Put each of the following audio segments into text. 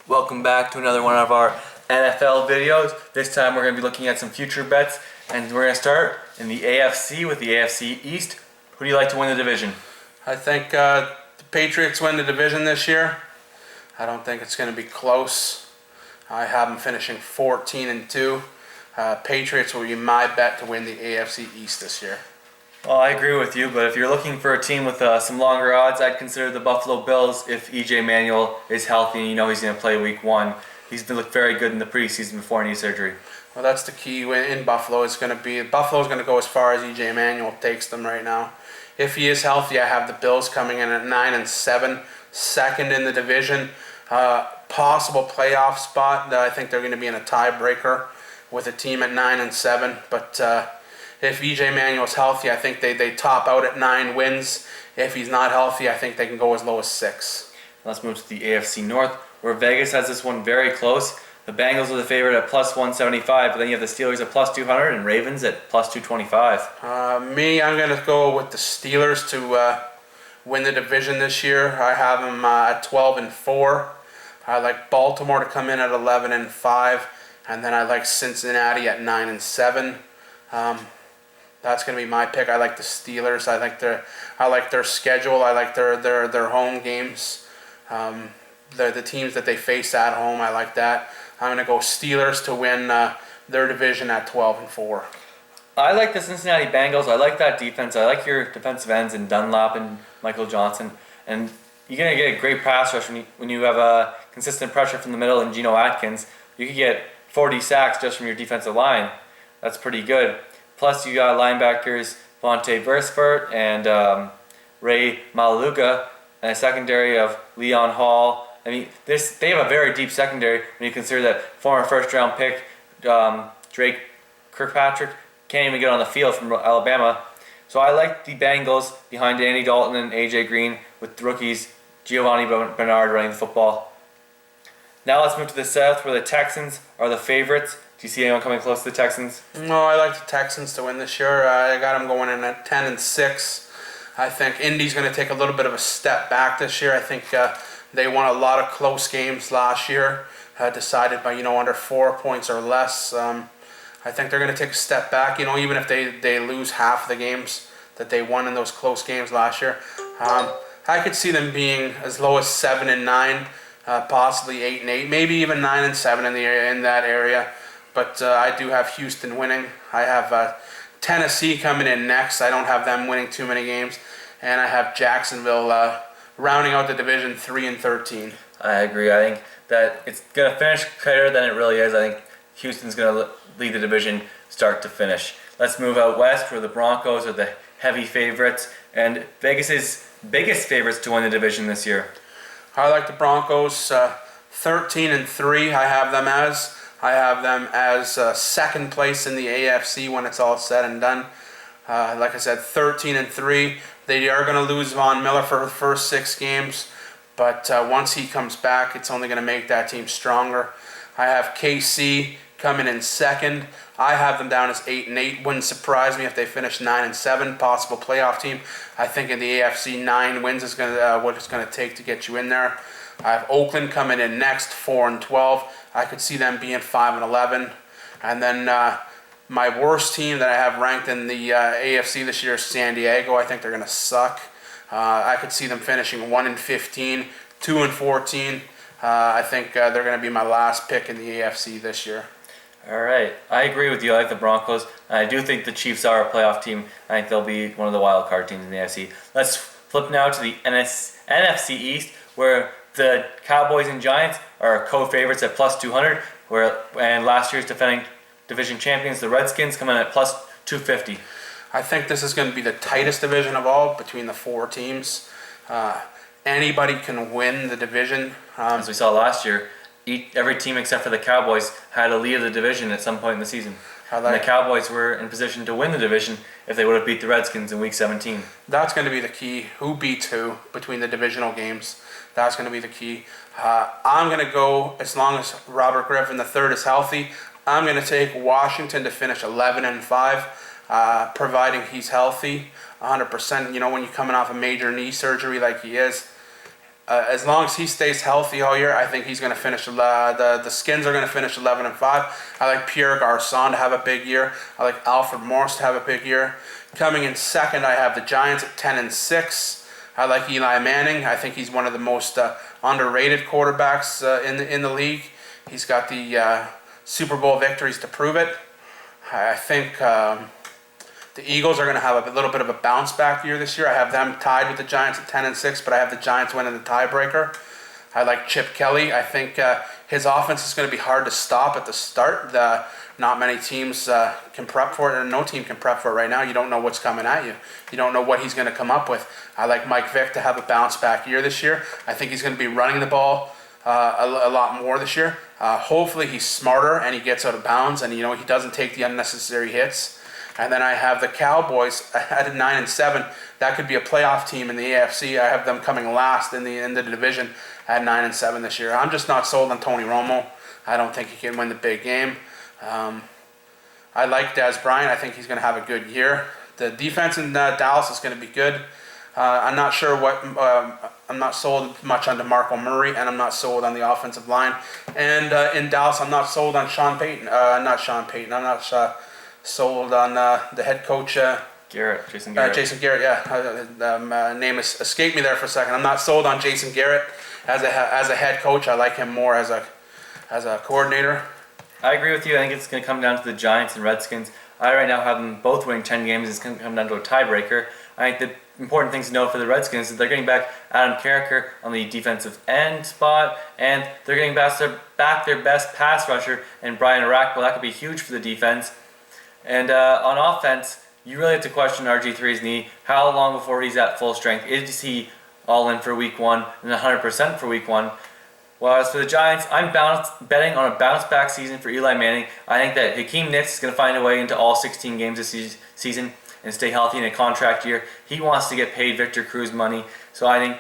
Welcome back to another one of our NFL videos. This time we're going to be looking at some future bets, and we're going to start in the AFC with the AFC East. Who do you like to win the division? I think the Patriots win the division this year. I don't think it's going to be close. I have them finishing 14-2. Patriots will be my bet to win the AFC East this year. Well, I agree with you, but if you're looking for a team with some longer odds, I'd consider the Buffalo Bills if E.J. Manuel is healthy and you know he's going to play week 1. He's been looked very good in the preseason before knee surgery. Well, that's the key in Buffalo. Buffalo's going to go as far as E.J. Manuel takes them right now. If he is healthy, I have the Bills coming in at 9-7, second in the division. Possible playoff spot. I think they're going to be in a tiebreaker with a team at 9-7, but if E.J. Manuel's healthy, I think they top out at 9 wins. If he's not healthy, I think they can go as low as 6. Let's move to the AFC North, where Vegas has this one very close. The Bengals are the favorite at plus 175, but then you have the Steelers at plus 200 and Ravens at plus 225. I'm going to go with the Steelers to win the division this year. I have them at 12-4. I like Baltimore to come in at 11-5, and then I like Cincinnati at 9-7. That's going to be my pick. I like the Steelers. I like their schedule. I like their home games. The teams that they face at home. I like that. I'm going to go Steelers to win their division at 12-4. I like the Cincinnati Bengals. I like that defense. I like your defensive ends in Dunlap and Michael Johnson. And you're going to get a great pass rush when you have a consistent pressure from the middle and Geno Atkins. You could get 40 sacks just from your defensive line. That's pretty good. Plus, you got linebackers Vontae Burstford and Ray Maluga, and a secondary of Leon Hall. I mean, they have a very deep secondary when you consider that former first-round pick Drake Kirkpatrick can't even get on the field from Alabama. So I like the Bengals behind Andy Dalton and A.J. Green with the rookies Giovanni Bernard running the football. Now let's move to the South, where the Texans are the favorites. Do you see anyone coming close to the Texans? No, I like the Texans to win this year. I got them going in at 10-6. I think Indy's going to take a little bit of a step back this year. I think they won a lot of close games last year, decided by under 4 points or less. I think they're going to take a step back. Even if they lose half the games that they won in those close games last year, I could see them being as low as 7-9, possibly 8-8, maybe even 9-7 in that area. But I do have Houston winning. I have Tennessee coming in next. I don't have them winning too many games. And I have Jacksonville rounding out the division 3-13. I agree. I think that it's going to finish tighter than it really is. I think Houston's going to lead the division start to finish. Let's move out west, where the Broncos are the heavy favorites and Vegas's biggest favorites to win the division this year. I like the Broncos 13-3. I have them as second place in the AFC when it's all said and done. Like I said, 13-3. They are going to lose Von Miller for the first 6 games, but once he comes back, it's only going to make that team stronger. I have KC coming in second. I have them down as 8-8. Wouldn't surprise me if they finish 9-7. Possible playoff team. I think in the AFC, 9 wins is what it's going to take to get you in there. I have Oakland coming in next, 4-12. I could see them being 5-11. And then my worst team that I have ranked in the AFC this year is San Diego. I think they're going to suck. I could see them finishing 1-15, 2-14. I think they're going to be my last pick in the AFC this year. All right. I agree with you. I like the Broncos. I do think the Chiefs are a playoff team. I think they'll be one of the wild card teams in the AFC. Let's flip now to the NFC East, where the Cowboys and Giants are co-favorites at plus 200, and last year's defending division champions, the Redskins, come in at plus 250. I think this is going to be the tightest division of all between the 4 teams. Anybody can win the division. As we saw last year, every team except for the Cowboys had a lead of the division at some point in the season. And the Cowboys were in position to win the division if they would have beat the Redskins in Week 17. That's going to be the key. Who beats who between the divisional games? That's going to be the key. I'm going to go, as long as Robert Griffin III is healthy, I'm going to take Washington to finish 11-5, providing he's healthy 100%. When you're coming off a major knee surgery like he is, as long as he stays healthy all year, I think he's going to finish. The Skins are going to finish 11-5. I like Pierre Garçon to have a big year. I like Alfred Morris to have a big year. Coming in second, I have the Giants at 10-6. I like Eli Manning. I think he's one of the most underrated quarterbacks in the league. He's got the Super Bowl victories to prove it. I think the Eagles are going to have a little bit of a bounce back year this year. I have them tied with the Giants at 10-6, but I have the Giants winning the tiebreaker. I like Chip Kelly. I think his offense is going to be hard to stop at the start. Not many teams can prep for it, and no team can prep for it right now. You don't know what's coming at you. You don't know what he's going to come up with. I like Mike Vick to have a bounce back year this year. I think he's going to be running the ball a lot more this year. Hopefully he's smarter and he gets out of bounds, and he doesn't take the unnecessary hits. And then I have the Cowboys at 9-7. That could be a playoff team in the AFC. I have them coming last in the division at 9-7 this year. I'm just not sold on Tony Romo. I don't think he can win the big game. I like Des Bryant. I think he's going to have a good year. The defense in Dallas is going to be good. I'm not sure I'm not sold much on DeMarco Murray, and I'm not sold on the offensive line. And in Dallas, I'm not sold on Sean Payton. I'm not sold on the head coach. Jason Garrett. Jason Garrett, yeah. Name escaped me there for a second. I'm not sold on Jason Garrett as a head coach. I like him more as a coordinator. I agree with you. I think it's going to come down to the Giants and Redskins. I right now have them both winning 10 games. It's going to come down to a tiebreaker. I think the important things to know for the Redskins is they're getting back Adam Carricker on the defensive end spot, and they're getting back their best pass rusher and Brian Orakpo. That could be huge for the defense. And on offense, you really have to question RG3's knee. How long before he's at full strength? Is he all in for week 1 and 100% for week 1? Well, as for the Giants, I'm betting on a bounce-back season for Eli Manning. I think that Hakeem Nicks is going to find a way into all 16 games this season and stay healthy in a contract year. He wants to get paid Victor Cruz money. So I think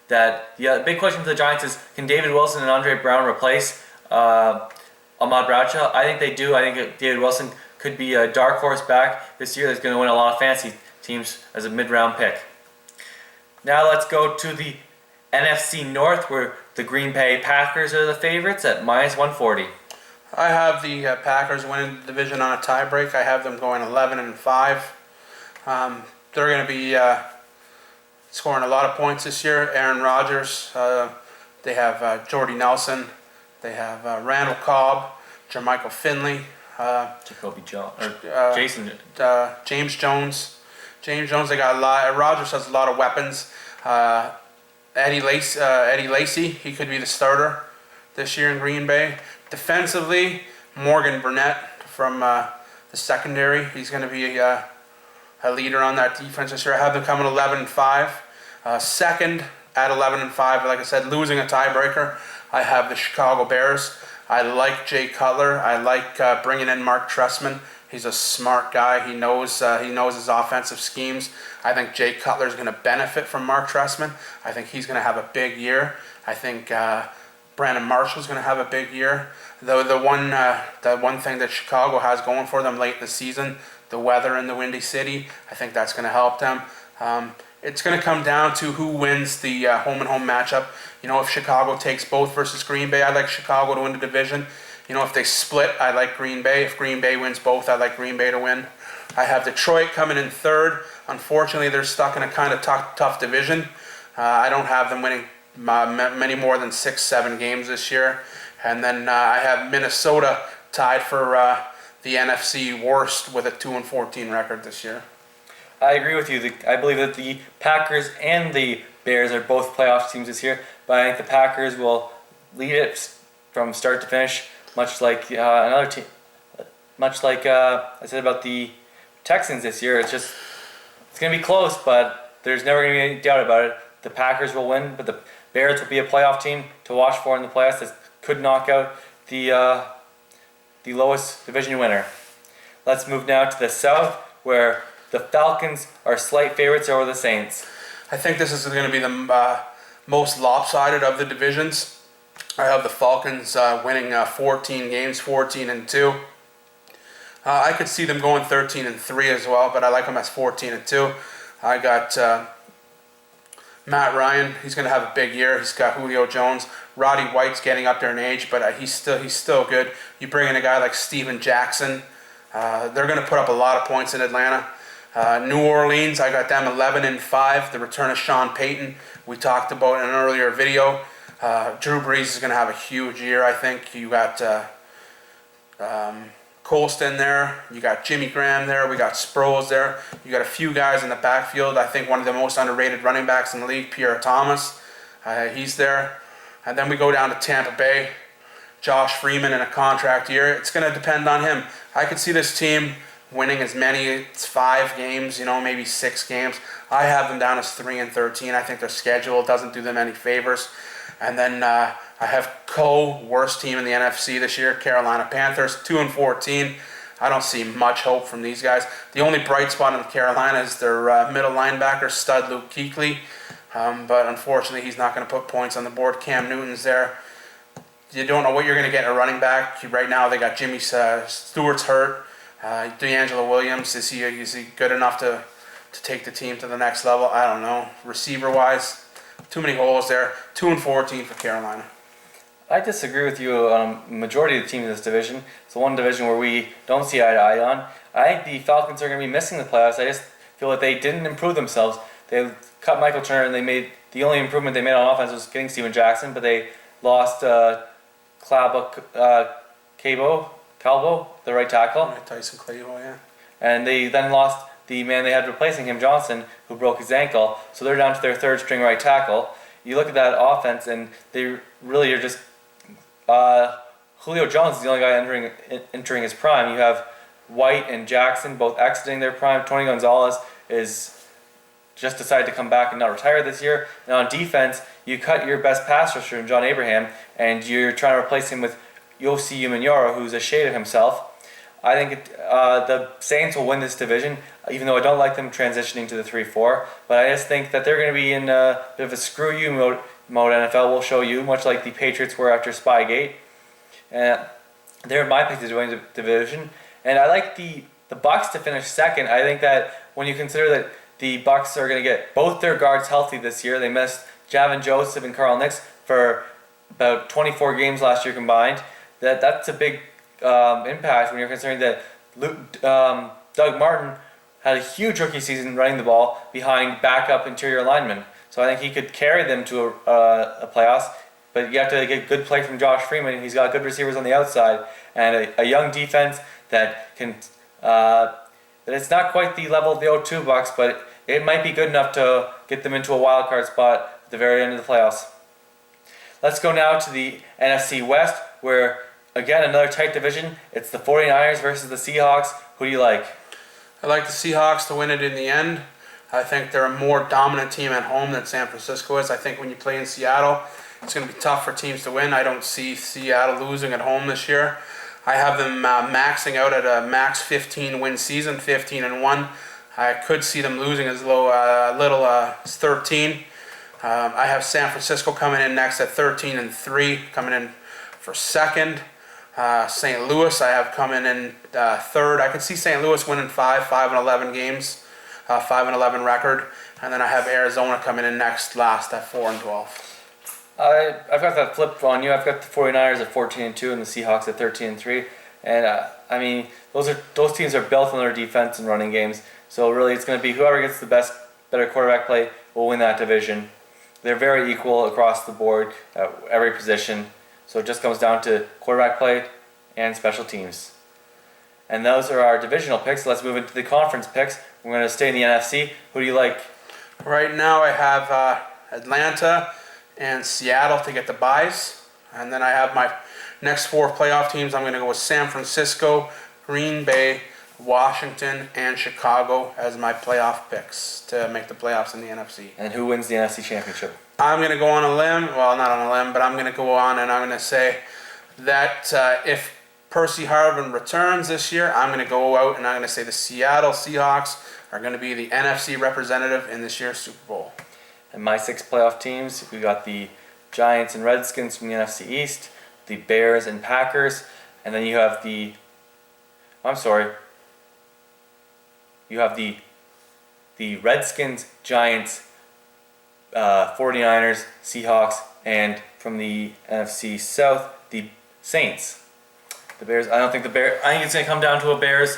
that the big question for the Giants is, can David Wilson and Andre Brown replace Ahmad Bradshaw? I think they do. I think David Wilson could be a dark horse back this year that's going to win a lot of fantasy teams as a mid-round pick. Now let's go to the NFC North, where the Green Bay Packers are the favorites at -140. I have the Packers winning the division on a tiebreak. I have them going 11-5. They're going to be scoring a lot of points this year. Aaron Rodgers. They have Jordy Nelson. They have Randall Cobb, Jermichael Finley. Jacoby Jones James Jones. They got a lot. Rodgers has a lot of weapons. Eddie Lacy, he could be the starter this year in Green Bay. Defensively, Morgan Burnett from the secondary. He's going to be a leader on that defense this year. I have them coming 11-5. Second at 11-5. Like I said, losing a tiebreaker. I have the Chicago Bears. I like Jay Cutler. I like bringing in Mark Trestman. He's a smart guy. He knows his offensive schemes. I think Jay Cutler is going to benefit from Mark Trestman. I think he's going to have a big year. I think Brandon Marshall is going to have a big year. The one thing that Chicago has going for them late in the season, the weather in the Windy City, I think that's going to help them. It's going to come down to who wins the home-and-home matchup. If Chicago takes both versus Green Bay, I like Chicago to win the division. If they split, I like Green Bay. If Green Bay wins both, I like Green Bay to win. I have Detroit coming in third. Unfortunately, they're stuck in a kind of tough division. I don't have them winning many more than 6-7 games this year. And then I have Minnesota tied for the NFC worst with a 2-14 record this year. I agree with you. I believe that the Packers and the Bears are both playoff teams this year, but I think the Packers will lead it from start to finish, much like another team. Much like I said about the Texans this year. It's going to be close, but there's never going to be any doubt about it. The Packers will win, but the Bears will be a playoff team to watch for in the playoffs that could knock out the lowest division winner. Let's move now to the South, where the Falcons are slight favorites over the Saints. I think this is going to be the most lopsided of the divisions. I have the Falcons winning 14 games, 14-2. I could see them going 13-3 as well, but I like them as 14-2. I got Matt Ryan, he's going to have a big year. He's got Julio Jones. Roddy White's getting up there in age, but he's still good. You bring in a guy like Steven Jackson, they're going to put up a lot of points in Atlanta. New Orleans, I got them 11-5. The return of Sean Payton, we talked about in an earlier video. Drew Brees is going to have a huge year, I think. You got Colston there. You got Jimmy Graham there. We got Sproles there. You got a few guys in the backfield. I think one of the most underrated running backs in the league, Pierre Thomas. He's there. And then we go down to Tampa Bay. Josh Freeman in a contract year. It's going to depend on him. I could see this team winning as many as 5 games, maybe 6 games. I have them down as 3-13. I think their schedule doesn't do them any favors. And then I have worst team in the NFC this year, Carolina Panthers, 2-14. I don't see much hope from these guys. The only bright spot in Carolina is their middle linebacker, stud Luke Kuechly. But unfortunately, he's not going to put points on the board. Cam Newton's there. You don't know what you're going to get in a running back. Right now, they got Jimmy Stewart's hurt. D'Angelo Williams, is he good enough to take the team to the next level? I don't know. Receiver-wise, too many holes there. 2-14 for Carolina. I disagree with you on a majority of the teams in this division. It's the one division where we don't see eye to eye on. I think the Falcons are going to be missing the playoffs. I just feel that they didn't improve themselves. They cut Michael Turner, and the only improvement they made on offense was getting Steven Jackson, but they lost Calvo, the right tackle. Tyson Clavo, yeah. And they then lost the man they had replacing him, Johnson, who broke his ankle. So they're down to their third string right tackle. You look at that offense, and they really are just... Julio Jones is the only guy entering his prime. You have White and Jackson both exiting their prime. Tony Gonzalez is just decided to come back and not retire this year. And on defense, you cut your best pass rusher in John Abraham, and you're trying to replace him with Yossi Umenyiora, who's a shade of himself. I think the Saints will win this division, even though I don't like them transitioning to the 3-4. But I just think that they're going to be in a bit of a screw you mode. NFL will show you, much like the Patriots were after Spygate. And they're my pick to win the division. And I like the Bucks to finish second. I think that when you consider that the Bucks are going to get both their guards healthy this year, they missed Javin Joseph and Carl Nicks for about 24 games last year combined. That's a big impact when you're considering that Doug Martin had a huge rookie season running the ball behind backup interior linemen. So I think he could carry them to a playoffs, but you have to get good play from Josh Freeman. He's got good receivers on the outside and a young defense that can. That it's not quite the level of the 0-2 Bucks, but it might be good enough to get them into a wild card spot at the very end of the playoffs. Let's go now to the NFC West, where again another tight division. It's the 49ers versus the Seahawks. Who do you like? I like the Seahawks to win it in the end. I think they're a more dominant team at home than San Francisco is. I think when you play in Seattle, it's going to be tough for teams to win. I don't see Seattle losing at home this year. I have them maxing out at a max 15-win season, 15-1. I could see them losing as little as 13. I have San Francisco coming in next at 13-3, coming in for second. St. Louis I have coming in third. I could see St. Louis winning 5-11 games. 5-11 record, and then I have Arizona coming in last at 4-12. I've got that flip on you. I've got the 49ers at 14-2 and the Seahawks at 13-3. And I mean, those teams are built on their defense and running games. So really, it's going to be whoever gets the better quarterback play will win that division. They're very equal across the board at every position. So it just comes down to quarterback play and special teams. And those are our divisional picks. Let's move into the conference picks. We're going to stay in the NFC. Who do you like? Right now I have Atlanta and Seattle to get the byes. And then I have my next 4 playoff teams. I'm going to go with San Francisco, Green Bay, Washington, and Chicago as my playoff picks to make the playoffs in the NFC. And who wins the NFC Championship? I'm going to go on a limb. Well, not on a limb, but I'm going to go on and I'm going to say that if Percy Harvin returns this year, I'm going to go out and I'm going to say the Seattle Seahawks are going to be the NFC representative in this year's Super Bowl. And my 6 playoff teams, we got the Giants and Redskins from the NFC East, the Bears and Packers, and then you have the Redskins, Giants, 49ers, Seahawks, and from the NFC South, the Saints. The Bears. I don't think the Bears. I think it's going to come down to a Bears,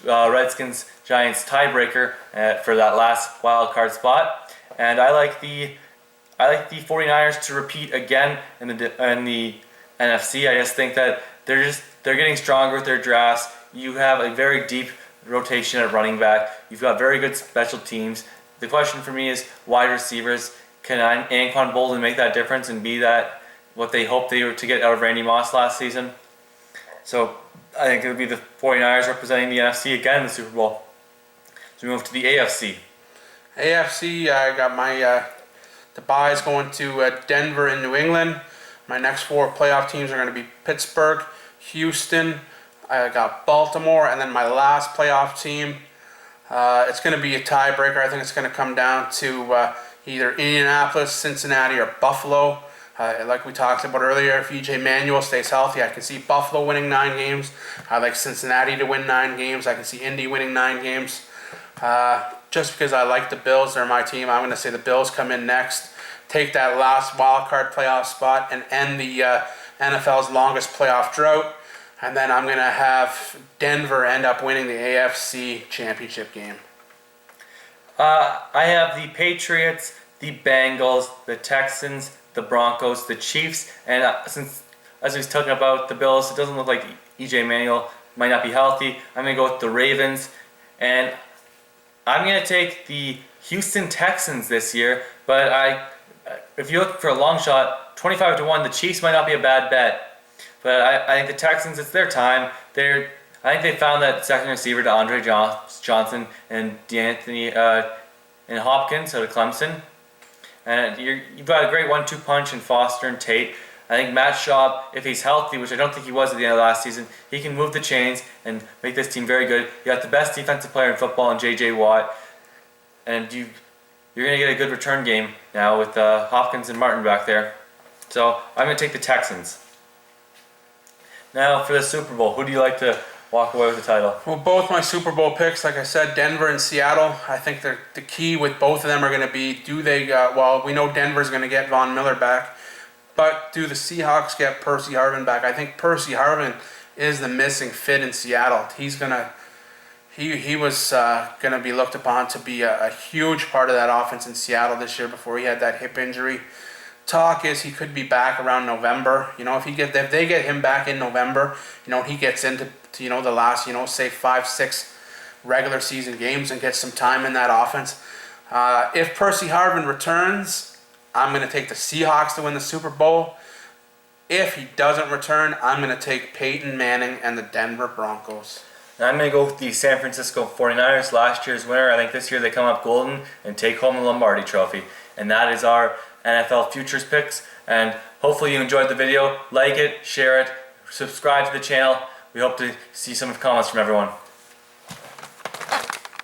Redskins, Giants tiebreaker for that last wild card spot. And I like the 49ers to repeat again in the NFC. I just think that they're getting stronger with their drafts. You have a very deep rotation at running back. You've got very good special teams. The question for me is wide receivers. Can Anquan Boldin make that difference and be that what they hoped they were to get out of Randy Moss last season? So I think it would be the 49ers representing the NFC again in the Super Bowl. So we move to the AFC. AFC, I got my the byes going to Denver and New England. My next 4 playoff teams are going to be Pittsburgh, Houston. I got Baltimore, and then my last playoff team. It's going to be a tiebreaker. I think it's going to come down to either Indianapolis, Cincinnati, or Buffalo. Like we talked about earlier, if EJ Manuel stays healthy, I can see Buffalo winning 9 games. I like Cincinnati to win 9 games. I can see Indy winning 9 games. Just because I like the Bills, they're my team, I'm going to say the Bills come in next, take that last wild card playoff spot, and end the NFL's longest playoff drought. And then I'm going to have Denver end up winning the AFC championship game. I have the Patriots, the Bengals, the Texans, the Broncos, the Chiefs, and since, as we was talking about the Bills, it doesn't look like EJ Manuel might not be healthy. I'm going to go with the Ravens, and I'm going to take the Houston Texans this year, but if you look for a long shot, 25-1, the Chiefs might not be a bad bet. But I think the Texans, it's their time. I think they found that second receiver to Andre Johnson and DeAnthony and Hopkins out of Clemson. And you've got a great 1-2 punch in Foster and Tate. I think Matt Schaub, if he's healthy, which I don't think he was at the end of last season, he can move the chains and make this team very good. You got the best defensive player in football in J.J. Watt. And you're going to get a good return game now with Hopkins and Martin back there. So I'm going to take the Texans. Now for the Super Bowl, who do you like to walk away with the title? Well, both my Super Bowl picks, like I said, Denver and Seattle. I think the key with both of them are going to be, we know Denver's going to get Von Miller back, but do the Seahawks get Percy Harvin back? I think Percy Harvin is the missing fit in Seattle. He was going to be looked upon to be a huge part of that offense in Seattle this year before he had that hip injury. Talk is he could be back around November. If they get him back in November, he gets into the last say 5-6 regular season games and gets some time in that offense. If Percy Harvin returns, I'm going to take the Seahawks to win the Super Bowl. If he doesn't return, I'm going to take Peyton Manning and the Denver Broncos. And I'm going to go with the San Francisco 49ers, last year's winner. I think this year they come up golden and take home the Lombardi Trophy. And that is our NFL Futures Picks. And hopefully you enjoyed the video. Like it, share it, subscribe to the channel. We hope to see some comments from everyone.